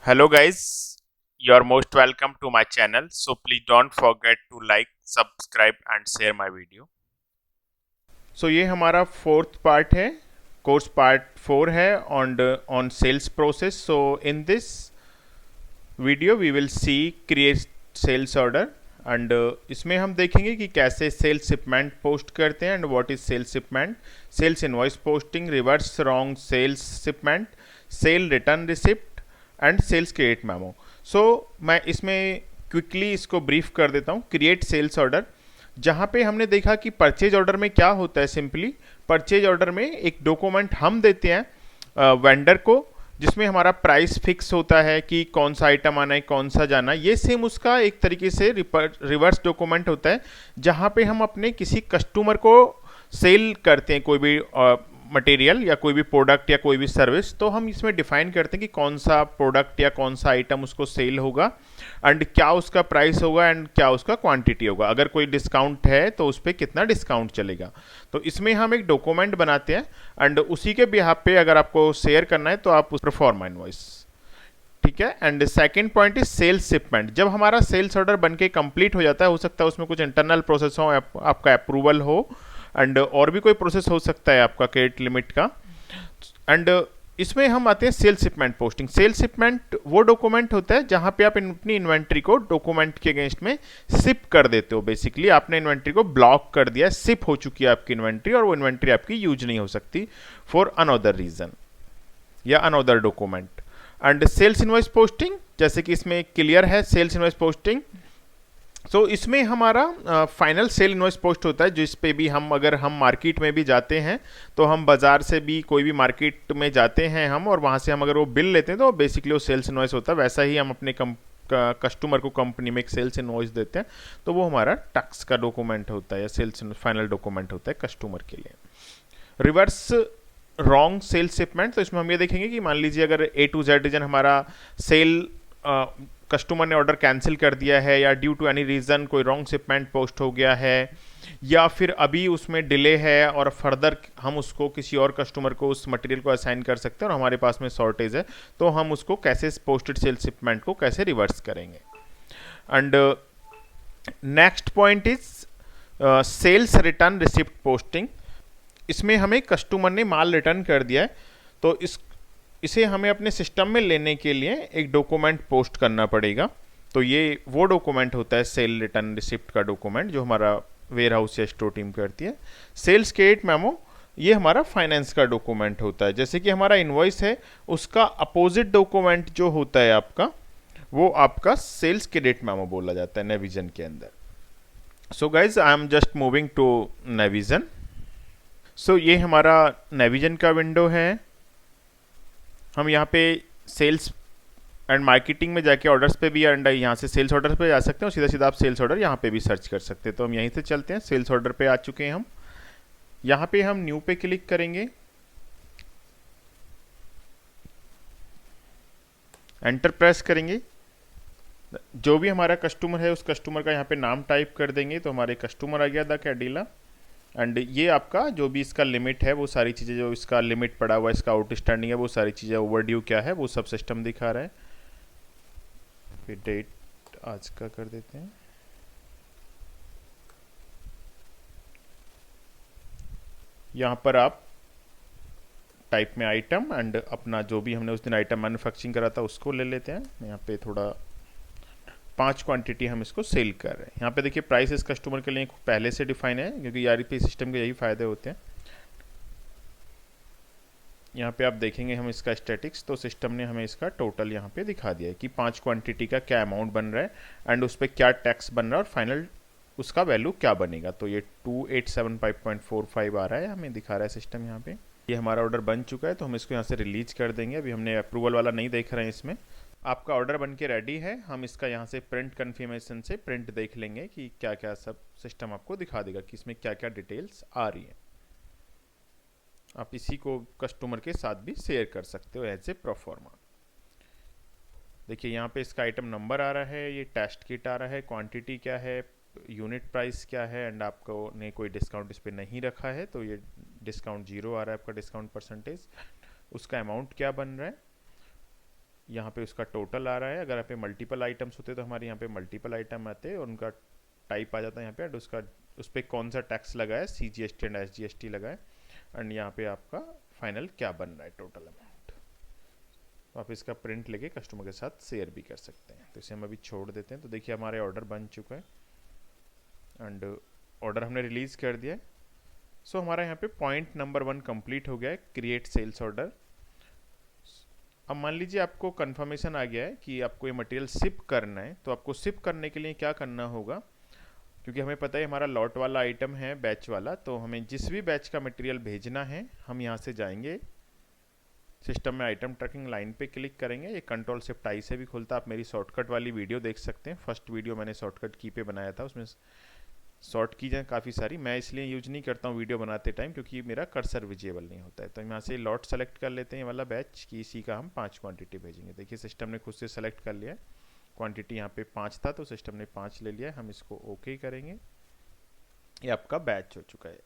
Hello guys, you are most welcome to my channel. So please don't forget to like, subscribe and share my video. So ये हमारा fourth part है, course part 4 है on sales process. So in this video we will see create sales order and इसमें हम देखेंगे कि कैसे sales shipment post करते हैं and what is sales shipment, sales invoice posting, reverse wrong sales shipment, sale return receipt and sales create memo. So मैं इसमें quickly इसको ब्रीफ कर देता हूँ. क्रिएट सेल्स ऑर्डर, जहाँ पे हमने देखा कि परचेज ऑर्डर में क्या होता है. सिंपली परचेज ऑर्डर में एक डॉक्यूमेंट हम देते हैं वेंडर को, जिसमें हमारा प्राइस फिक्स होता है कि कौन सा आइटम आना है, कौन सा जाना है. ये सेम उसका एक तरीके से रिवर्स डॉक्यूमेंट होता है, जहाँ पे हम अपने किसी कस्टमर को सेल करते हैं कोई भी मटेरियल या कोई भी प्रोडक्ट या कोई भी सर्विस. तो हम इसमें डिफाइन करते हैं कि कौन सा प्रोडक्ट या कौन सा आइटम उसको सेल होगा एंड क्या उसका प्राइस होगा एंड क्या उसका क्वांटिटी होगा. अगर कोई डिस्काउंट है तो उस पर कितना डिस्काउंट चलेगा. तो इसमें हम एक डॉक्यूमेंट बनाते हैं एंड उसी के बिहाफ पे अगर आपको शेयर करना है तो आप उस प्रोफॉर्मा इनवॉइस. ठीक है. And second point is sales shipment. जब हमारा सेल्स ऑर्डर बन के कंप्लीट हो जाता है, हो सकता है उसमें कुछ इंटरनल प्रोसेस हो, आपका अप्रूवल हो एंड और भी कोई प्रोसेस हो सकता है आपका क्रेडिट लिमिट का. एंड इसमें हम आते हैं sales shipment posting. Sales shipment वो डॉक्यूमेंट होता है जहां पे आप अपनी इन्वेंट्री को डॉक्यूमेंट के अगेंस्ट में शिप कर देते हो. बेसिकली आपने इन्वेंट्री को ब्लॉक कर दिया, शिप हो चुकी है आपकी इन्वेंट्री और वो इन्वेंट्री आपकी यूज नहीं हो सकती फॉर अनदर रीजन या another document. And sales invoice posting, जैसे कि इसमें क्लियर है सेल्स इनवॉइस पोस्टिंग. सो इसमें हमारा फाइनल सेल इनवॉइस पोस्ट होता है, जिस पे भी हम अगर हम मार्केट में भी जाते हैं तो हम बाजार से भी कोई भी मार्केट में जाते हैं हम और वहाँ से हम अगर वो बिल लेते हैं तो बेसिकली वो सेल्स इनवॉइस होता है. वैसा ही हम अपने कस्टमर को कंपनी में एक सेल्स इनवॉइस देते हैं तो वो हमारा टैक्स का डॉक्यूमेंट होता है या सेल्स फाइनल डॉक्यूमेंट होता है कस्टमर के लिए. रिवर्स रॉन्ग सेल्स शिपमेंट, तो इसमें हम ये देखेंगे कि मान लीजिए अगर ए टू जेड रीजन हमारा सेल कस्टमर ने ऑर्डर कैंसिल कर दिया है या ड्यू टू एनी रीज़न कोई रॉन्ग शिपमेंट पोस्ट हो गया है या फिर अभी उसमें डिले है और फर्दर हम उसको किसी और कस्टमर को उस मटेरियल को असाइन कर सकते हैं और हमारे पास में शॉर्टेज है, तो हम उसको कैसे पोस्टेड सेल शिपमेंट को कैसे रिवर्स करेंगे. And next point is sales return receipt posting. इसमें हमें कस्टमर ने माल रिटर्न कर दिया है तो इसे हमें अपने सिस्टम में लेने के लिए एक डॉक्यूमेंट पोस्ट करना पड़ेगा. तो ये वो डॉक्यूमेंट होता है सेल रिटर्न रिसिप्ट का डॉक्यूमेंट जो हमारा वेयर हाउस या स्टोर टीम करती है. सेल्स क्रेडिट मेमो, ये हमारा फाइनेंस का डॉक्यूमेंट होता है. जैसे कि हमारा इनवॉइस है उसका अपोजिट डॉक्यूमेंट जो होता है आपका, वो आपका सेल्स क्रेडिट मेमो बोला जाता है नेविजन के अंदर. So guys I am just moving to Navision. So ये हमारा नेविजन का विंडो है. हम यहाँ पे सेल्स एंड मार्केटिंग में जाके ऑर्डर्स पे भी एंड यहाँ से सेल्स ऑर्डर पे जा सकते हैं और सीधा सीधा आप सेल्स ऑर्डर यहाँ पे भी सर्च कर सकते हैं. तो हम यहीं से चलते हैं, सेल्स ऑर्डर पे आ चुके हैं हम. यहाँ पे हम न्यू पे क्लिक करेंगे, एंटर प्रेस करेंगे. जो भी हमारा कस्टमर है उस कस्टमर का यहाँ पे नाम टाइप कर देंगे तो हमारे कस्टमर आ गया द कैडिला. एंड ये आपका जो भी इसका लिमिट है वो सारी चीज़ें, जो इसका लिमिट पड़ा हुआ है, इसका आउटस्टैंडिंग है, वो सारी चीज़ें, ओवरड्यू क्या है वो सब सिस्टम दिखा रहा है. फिर डेट आज का कर देते हैं. यहाँ पर आप टाइप में आइटम एंड अपना जो भी हमने उस दिन आइटम मैन्युफैक्चरिंग करा था उसको ले लेते हैं. यहाँ पे थोड़ा 5 क्वांटिटी हम इसको सेल कर रहे हैं. यहाँ पे देखिए प्राइस इस कस्टमर के लिए पहले से डिफाइन है क्योंकि ईआरपी सिस्टम के यही फायदे होते हैं. यहाँ पे आप देखेंगे हम इसका स्टैटिक्स, तो सिस्टम ने हमें इसका टोटल यहाँ पे दिखा दिया है कि 5 क्वांटिटी का क्या अमाउंट बन रहा है एंड उस पर क्या टैक्स बन रहा है और फाइनल उसका वैल्यू क्या बनेगा. तो ये 2875.45 आ रहा है, हमें दिखा रहा है सिस्टम यहाँ पे. ये हमारा ऑर्डर बन चुका है तो हम इसको यहाँ से रिलीज कर देंगे. अभी हमने अप्रूवल वाला नहीं देख रहे हैं इसमें. आपका ऑर्डर बन के रेडी है. हम इसका यहाँ से प्रिंट कन्फर्मेशन से प्रिंट देख लेंगे कि क्या क्या सब सिस्टम आपको दिखा देगा कि इसमें क्या क्या डिटेल्स आ रही है. आप इसी को कस्टमर के साथ भी शेयर कर सकते हो एज ए प्रोफॉर्मा. देखिए यहाँ पे इसका आइटम नंबर आ रहा है, ये टेस्ट किट आ रहा है, क्वांटिटी क्या है, यूनिट प्राइस क्या है एंड आपको ने कोई डिस्काउंट इस पर नहीं रखा है तो ये डिस्काउंट 0 आ रहा है आपका डिस्काउंट परसेंटेज. उसका अमाउंट क्या बन रहा है यहाँ पे उसका टोटल आ रहा है। अगर यहाँ पे मल्टीपल आइटम्स होते तो हमारे यहाँ पे मल्टीपल आइटम आते और उनका टाइप आ जाता है यहाँ पे, एंड उसका उस पर कौन सा टैक्स लगा है, CGST एंड SGST लगा है, एंड यहाँ पे आपका फाइनल क्या बन रहा है टोटल अमाउंट। तो आप इसका प्रिंट लेके कस्टमर के साथ शेयर भी कर सकते हैं। तो इसे हम अभी छोड़ देते हैं। तो देखिए हमारे ऑर्डर बन चुका है एंड ऑर्डर हमने रिलीज़ कर दिया है। सो हमारा यहाँ पे पॉइंट नंबर 1 कंप्लीट हो गया है, क्रिएट सेल्स ऑर्डर। अब मान लीजिए आपको कंफर्मेशन आ गया है कि आपको ये मटेरियल शिप करना है। तो आपको शिप करने के लिए क्या करना होगा, क्योंकि हमें पता है हमारा लॉट वाला आइटम है, बैच वाला, तो हमें जिस भी बैच का मटेरियल भेजना है हम यहाँ से जाएंगे, सिस्टम में आइटम ट्रैकिंग लाइन पे क्लिक करेंगे। ये कंट्रोल शिफ्ट आई से भी खुलता है। आप मेरी शॉर्टकट वाली वीडियो देख सकते हैं। फर्स्ट वीडियो मैंने शॉर्टकट की पे बनाया था, उसमें शॉर्ट की जाए काफ़ी सारी। मैं इसलिए यूज नहीं करता हूँ वीडियो बनाते टाइम, क्योंकि मेरा कर्सर विजिबल नहीं होता है। तो यहाँ से लॉट सेलेक्ट कर लेते हैं वाला बैच की, इसी का हम 5 क्वांटिटी भेजेंगे। देखिए सिस्टम ने खुद से सेलेक्ट कर लिया है। क्वांटिटी यहाँ पे 5 था तो सिस्टम ने 5 ले लिया है। हम इसको ओके करेंगे। ये आपका बैच हो चुका है।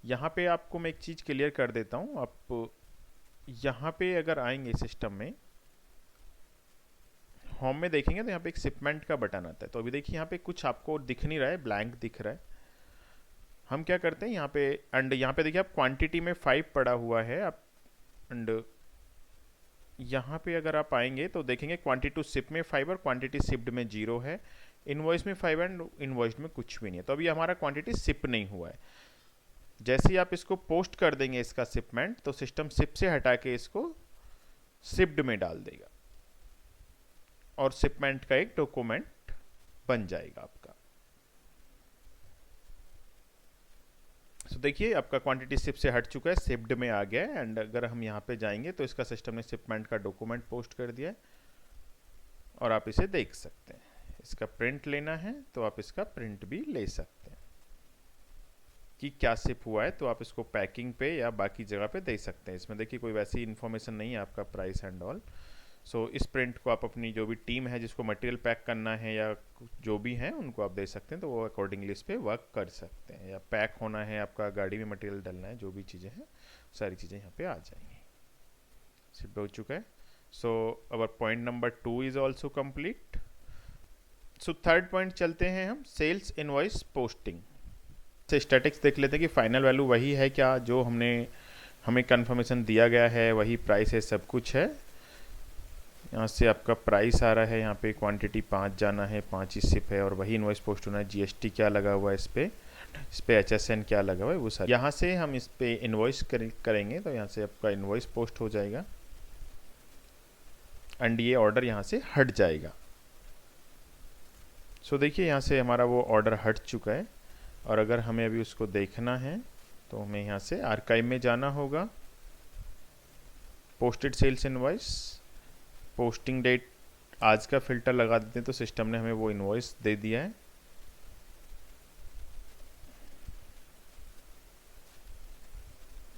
यहाँ पे आपको मैं एक चीज़ क्लियर कर देता हूँ। आप यहाँ पे अगर आएंगे सिस्टम में, होम में देखेंगे तो यहाँ पे एक शिपमेंट का बटन आता है। तो अभी देखिए यहाँ पे कुछ आपको दिख नहीं रहा है, ब्लैंक दिख रहा है। हम क्या करते हैं यहाँ पे, एंड यहाँ पे देखिए आप क्वांटिटी में 5 पड़ा हुआ है आप, एंड यहाँ पे अगर आप आएंगे तो देखेंगे क्वांटिटी टू शिप में 5 और क्वांटिटी शिप्ड में 0 है, इनवॉइस में 5 एंड इनवॉइस में कुछ भी नहीं है। तो अभी हमारा क्वांटिटी शिप नहीं हुआ है। जैसे ही आप इसको पोस्ट कर देंगे इसका शिपमेंट, तो सिस्टम शिप से हटा के इसको शिप्ड में डाल देगा और शिपमेंट का एक डॉक्यूमेंट बन जाएगा आपका। तो देखिए आपका क्वांटिटी शिप से हट चुका है, शिप्ड में आ गया है। एंड अगर हम यहाँ पे जाएंगे तो इसका सिस्टम ने शिपमेंट का डॉक्यूमेंट पोस्ट कर दिया है और आप इसे देख सकते हैं। इसका प्रिंट लेना है तो आप इसका प्रिंट भी ले सकते हैं कि क्या शिप हुआ है। तो आप इसको पैकिंग पे या बाकी जगह पे दे सकते हैं। इसमें देखिए कोई वैसी इन्फॉर्मेशन नहीं है आपका प्राइस एंड ऑल। सो इस प्रिंट को आप अपनी जो भी टीम है जिसको मटेरियल पैक करना है या जो भी है उनको आप दे सकते हैं, तो वो अकॉर्डिंगली इस पर वर्क कर सकते हैं। या पैक होना है, आपका गाड़ी में मटेरियल डलना है, जो भी चीज़ें हैं सारी चीज़ें यहाँ पे आ जाएंगी। शिफ्ट हो चुका है। So our point number 2 is also complete. So third point चलते हैं हम, सेल्स इनवॉइस पोस्टिंग से स्टैटिक्स देख लेते हैं कि फाइनल वैल्यू वही है क्या, जो हमें कंफर्मेशन दिया गया है वही प्राइस है, सब कुछ है। यहाँ से आपका प्राइस आ रहा है, यहाँ पे क्वांटिटी 5 जाना है, 5 ही शिप है और वही इनवॉइस पोस्ट होना है। GST क्या लगा हुआ है इस पे HSN क्या लगा हुआ है वो सारा। यहाँ से हम इस पे इनवॉइस करेंगे तो यहाँ से आपका इनवॉइस पोस्ट हो जाएगा एंड ये ऑर्डर यहाँ से हट जाएगा। सो देखिए यहाँ से हमारा वो ऑर्डर हट चुका है। और अगर हमें अभी उसको देखना है तो हमें यहाँ से आर्काइव में जाना होगा, posted sales invoice, posting date आज का फिल्टर लगा देते हैं तो सिस्टम ने हमें वो इनवॉइस दे दिया है।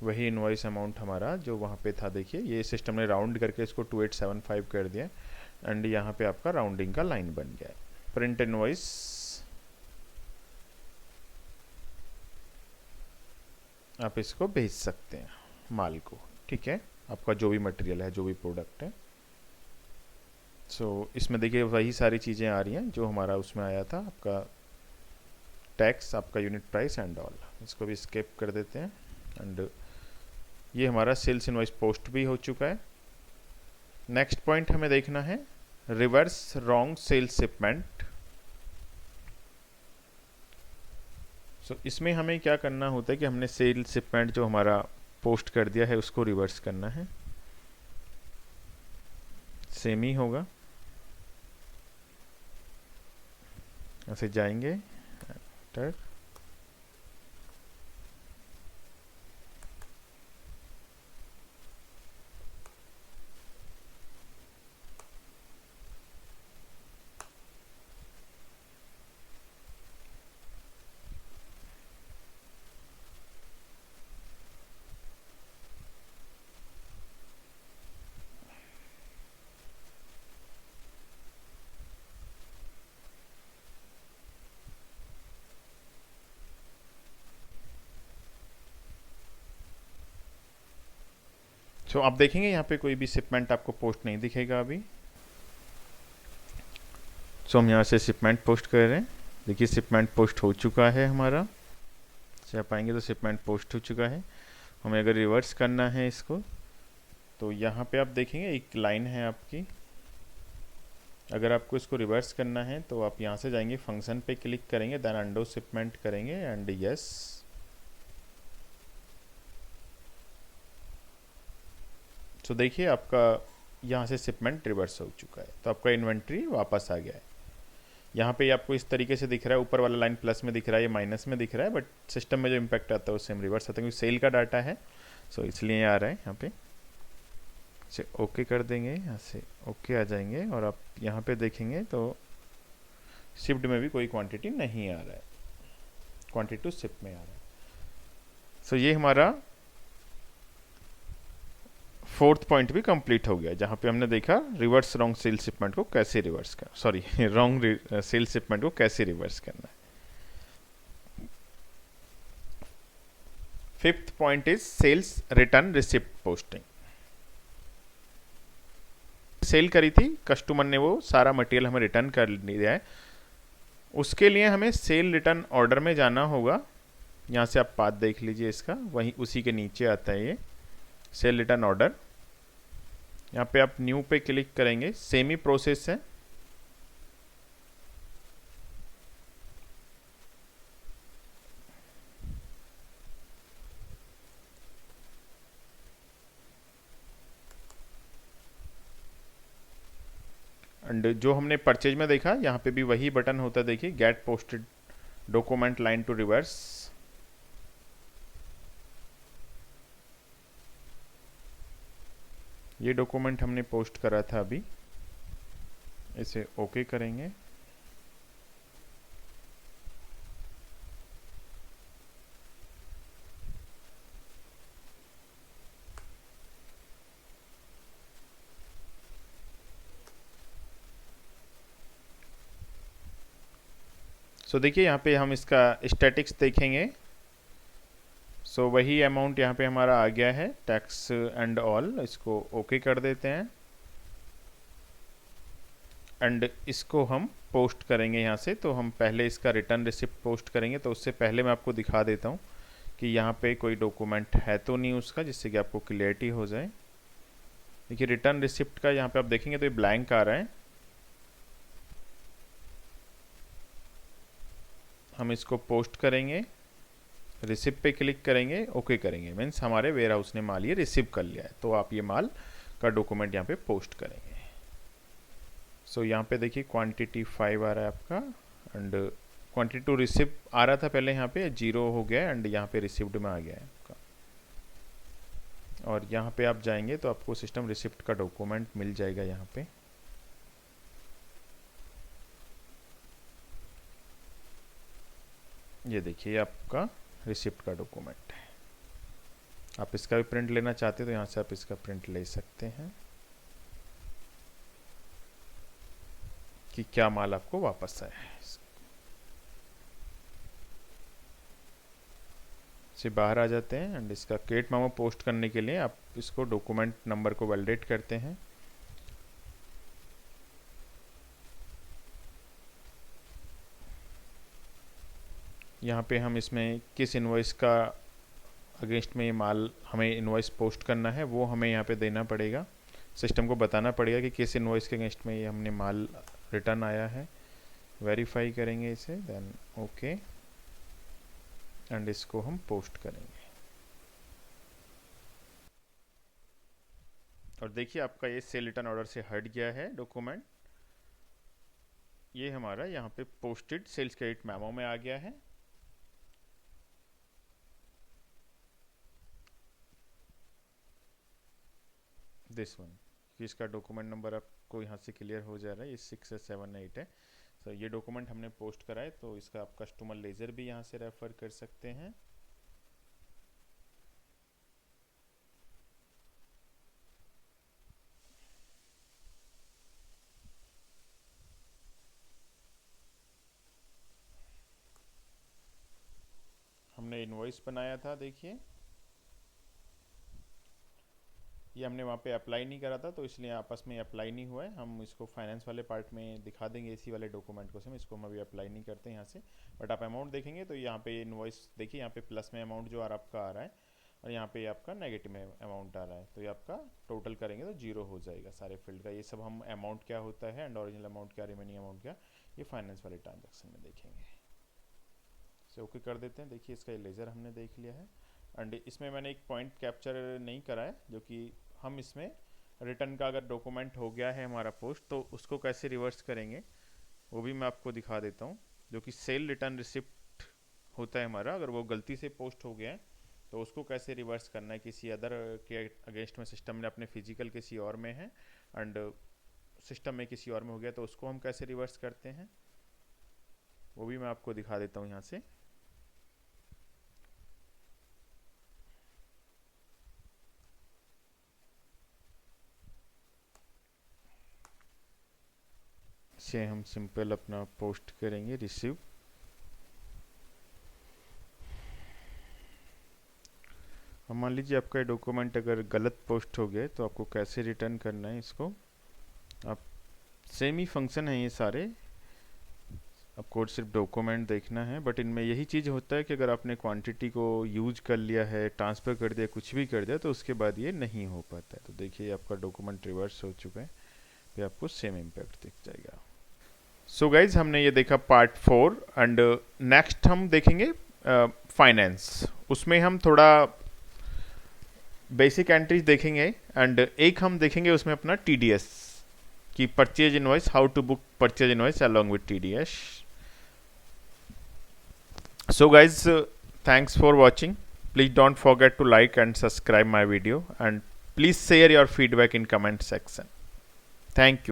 वही इनवॉइस अमाउंट हमारा जो वहाँ पे था, देखिए ये सिस्टम ने राउंड करके इसको 2875 कर दिया एंड यहाँ पे आपका राउंडिंग का लाइन बन गया है। प्रिंट इनवॉइस, आप इसको भेज सकते हैं माल को, ठीक है, आपका जो भी मटेरियल है, जो भी प्रोडक्ट है। सो इसमें देखिए वही सारी चीज़ें आ रही हैं जो हमारा उसमें आया था, आपका टैक्स, आपका यूनिट प्राइस एंड ऑल। इसको भी स्किप कर देते हैं एंड ये हमारा सेल्स इनवॉइस पोस्ट भी हो चुका है। नेक्स्ट पॉइंट हमें देखना है रिवर्स रॉन्ग सेल्स शिपमेंट। सो इसमें हमें क्या करना होता है कि हमने सेल्स शिपमेंट जो हमारा पोस्ट कर दिया है उसको रिवर्स करना है। सेम ही होगा, ऐसे जाएंगे एंटर, सो आप देखेंगे यहाँ पे कोई भी शिपमेंट आपको पोस्ट नहीं दिखेगा अभी। सो हम यहाँ से शिपमेंट पोस्ट कर रहे हैं। देखिए शिपमेंट पोस्ट हो चुका है हमारा। से आप आएंगे तो शिपमेंट पोस्ट हो चुका है। हमें अगर रिवर्स करना है इसको तो यहाँ पे आप देखेंगे एक लाइन है आपकी। अगर आपको इसको रिवर्स करना है तो आप यहाँ से जाएंगे, फंक्शन पे क्लिक करेंगे, देन अंडो शिपमेंट करेंगे एंड यस। तो देखिए आपका यहाँ से शिपमेंट रिवर्स हो चुका है, तो आपका इन्वेंट्री वापस आ गया है। यहाँ पे आपको इस तरीके से दिख रहा है, ऊपर वाला लाइन प्लस में दिख रहा है, ये माइनस में दिख रहा है, बट सिस्टम में जो इम्पैक्ट आता है उससे हम रिवर्स आता है क्योंकि सेल का डाटा है। सो इसलिए आ रहा है यहाँ पे। इसे ओके कर देंगे, यहाँ से ओके आ जाएंगे और आप यहाँ पे देखेंगे तो शिफ्ट में भी कोई क्वांटिटी नहीं आ रहा है, क्वांटिटी टू शिप में आ रहा है। सो ये हमारा फोर्थ पॉइंट भी कंप्लीट हो गया, जहाँ पे हमने देखा रिवर्स रॉन्ग सेल शिपमेंट को कैसे रिवर्स कर, सॉरी रॉन्ग सेल शिपमेंट को कैसे रिवर्स करना है। Fifth point is sales return receipt posting. Sale करी थी, कस्टमर ने वो सारा मटेरियल हमें रिटर्न कर दिया है, उसके लिए हमें सेल रिटर्न ऑर्डर में जाना होगा। यहाँ से आप पाथ देख लीजिए इसका, वहीं उसी के नीचे आता है ये सेल रिटर्न ऑर्डर। यहाँ पे आप न्यू पे क्लिक करेंगे, सेम ही प्रोसेस है। एंड जो हमने परचेज में देखा यहाँ पे भी वही बटन होता है, देखिए get posted document line to reverse. ये डॉक्यूमेंट हमने पोस्ट करा था अभी, इसे ओके करेंगे। सो देखिए यहाँ पे हम इसका स्टैटिक्स देखेंगे। सो वही अमाउंट यहाँ पे हमारा आ गया है, टैक्स एंड ऑल, इसको ओके कर देते हैं एंड इसको हम पोस्ट करेंगे यहाँ से। तो हम पहले इसका रिटर्न रिसिप्ट पोस्ट करेंगे, तो उससे पहले मैं आपको दिखा देता हूँ कि यहाँ पे कोई डॉक्यूमेंट है तो नहीं उसका, जिससे कि आपको क्लियरिटी हो जाए। देखिए रिटर्न रिसिप्ट का यहाँ पे आप देखेंगे तो ये ब्लैंक आ रहा है। हम इसको पोस्ट करेंगे, रिसिप्ट पे क्लिक करेंगे, ओके करेंगे, मीन्स हमारे वेयर हाउस ने माल ये रिसीव कर लिया है, तो आप ये माल का डॉक्यूमेंट यहाँ पे पोस्ट करेंगे। सो यहाँ पे देखिए क्वांटिटी 5 आ रहा है आपका एंड क्वांटिटी टू रिसिव आ रहा था पहले, यहाँ पे 0 हो गया एंड यहाँ पे रिसिव्ड में आ गया है आपका। और यहाँ पे आप जाएंगे तो आपको सिस्टम रिसिप्ट का डॉक्यूमेंट मिल जाएगा यहाँ पे। ये देखिए आपका रिसिप्ट का डॉक्यूमेंट है। आप इसका भी प्रिंट लेना चाहते हो तो यहाँ से आप इसका प्रिंट ले सकते हैं कि क्या माल आपको वापस आया है। से बाहर आ जाते हैं एंड इसका क्रिएट मेमो पोस्ट करने के लिए आप इसको डॉक्यूमेंट नंबर को वैलिडेट करते हैं। यहाँ पे हम इसमें किस इनवॉइस का अगेंस्ट में ये माल हमें इनवॉइस पोस्ट करना है वो हमें यहाँ पे देना पड़ेगा, सिस्टम को बताना पड़ेगा कि किस इनवॉइस के अगेंस्ट में ये हमने माल रिटर्न आया है। वेरीफाई करेंगे इसे, देन ओके एंड इसको हम पोस्ट करेंगे। और देखिए आपका ये सेल रिटर्न ऑर्डर से हट गया है डॉक्यूमेंट, ये हमारा यहाँ पे पोस्टेड सेल्स क्रेडिट मेमो में आ गया है। दिस वन, इसका डॉक्यूमेंट नंबर आपको यहाँ से क्लियर हो जा रहा है, ये 6778 है। तो ये डॉक्यूमेंट हमने पोस्ट करा है, तो इसका आप कस्टमर लेजर भी यहाँ से रेफर कर सकते हैं। हमने इनवॉइस बनाया था, देखिए ये हमने वहाँ पे अप्लाई नहीं करा था, तो इसलिए आपस में अप्लाई नहीं हुआ है। हम इसको फाइनेंस वाले पार्ट में दिखा देंगे इसी वाले डॉक्यूमेंट को। हम इसको हम अभी अप्लाई नहीं करते यहाँ से। बट आप अमाउंट देखेंगे तो यहाँ पे इनवॉइस देखिए, यहाँ पे प्लस में अमाउंट जो आपका आ रहा है और यहाँ पे आपका नेगेटिव में अमाउंट आ रहा है, तो ये आपका टोटल करेंगे तो जीरो हो जाएगा सारे फील्ड का। ये सब हम अमाउंट क्या होता है एंड ओरिजिनल अमाउंट क्या, रिमेनिंग अमाउंट क्या, ये फाइनेंस वाले ट्रांजेक्शन में देखेंगे। से ओके कर देते हैं। देखिए इसका लेजर हमने देख लिया है एंड इसमें मैंने एक पॉइंट कैप्चर नहीं करा है, जो कि हम इसमें रिटर्न का अगर डॉक्यूमेंट हो गया है हमारा पोस्ट तो उसको कैसे रिवर्स करेंगे वो भी मैं आपको दिखा देता हूँ। जो कि सेल रिटर्न रिसिप्ट होता है हमारा, अगर वो गलती से पोस्ट हो गया है तो उसको कैसे रिवर्स करना है किसी अदर के अगेंस्ट में, सिस्टम में अपने फिजिकल किसी और में है एंड सिस्टम में किसी और में हो गया, तो उसको हम कैसे रिवर्स करते हैं वो भी मैं आपको दिखा देता हूँ यहाँ से। से हम सिंपल अपना पोस्ट करेंगे रिसीव। अब मान लीजिए आपका डॉक्यूमेंट अगर गलत पोस्ट हो गया तो आपको कैसे रिटर्न करना है इसको। आप सेम ही फंक्शन है ये सारे, आपको सिर्फ डॉक्यूमेंट देखना है। बट इनमें यही चीज़ होता है कि अगर आपने क्वांटिटी को यूज कर लिया है, ट्रांसफ़र कर दिया, कुछ भी कर दिया, तो उसके बाद ये नहीं हो पाता है। तो देखिए आपका डॉक्यूमेंट रिवर्स हो चुका है, फिर आपको सेम इम्पैक्ट दिख जाएगा। सो गाइज हमने ये देखा पार्ट 4 एंड नेक्स्ट हम देखेंगे फाइनेंस। उसमें हम थोड़ा बेसिक एंट्रीज देखेंगे एंड एक हम देखेंगे उसमें अपना TDS की purchase invoice, how to book purchase invoice along with TDS। So guys thanks for watching. Please don't forget to like and subscribe my video and please share your feedback in comment section. Thank you.